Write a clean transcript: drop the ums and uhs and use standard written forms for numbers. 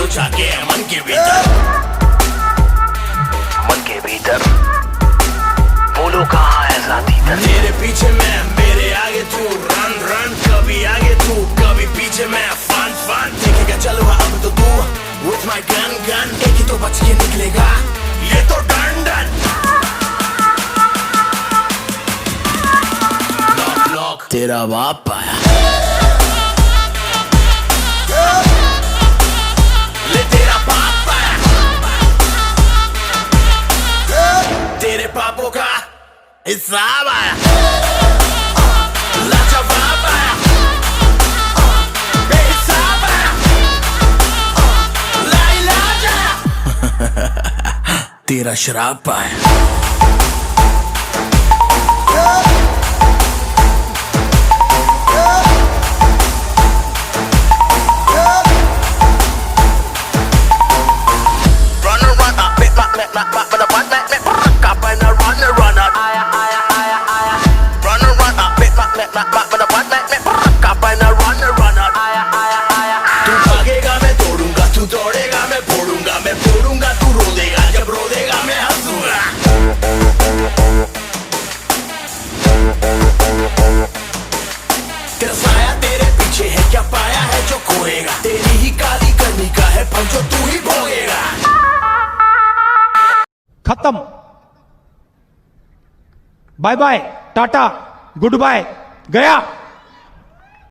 तो जाके मन के भीतर, मन के भीतर बोलो कहाँ है साथी दर। तेरे पीछे मैं, मेरे आगे तू, रन रन, कभी आगे तू कभी पीछे मैं, फन फन देखेगा चलो अब तो तू, with my gun gun एक ही तो बच के निकलेगा, ये तो डन डन। नॉक नॉक तेरा बाप आया, ले तेरा बाप आया, तेरे पापों का हिसाब आया, लाजवाब आया, बेहिसाब आया, लाइलाज आया, तेरा शराब आया। तू भागेगा मैं तोड़ूंगा, तू दौड़ेगा मैं फोड़ूंगा, मैं फोड़ूंगा तू रो देगा, जब रो देगा मैं हंसूंगा। तेरा साया तेरे पीछे है, क्या पाया है जो खोएगा, तेरी ही काली करनी का है फल जो तू ही भोगेगा। खत्म, bye bye, tata, good bye, गया।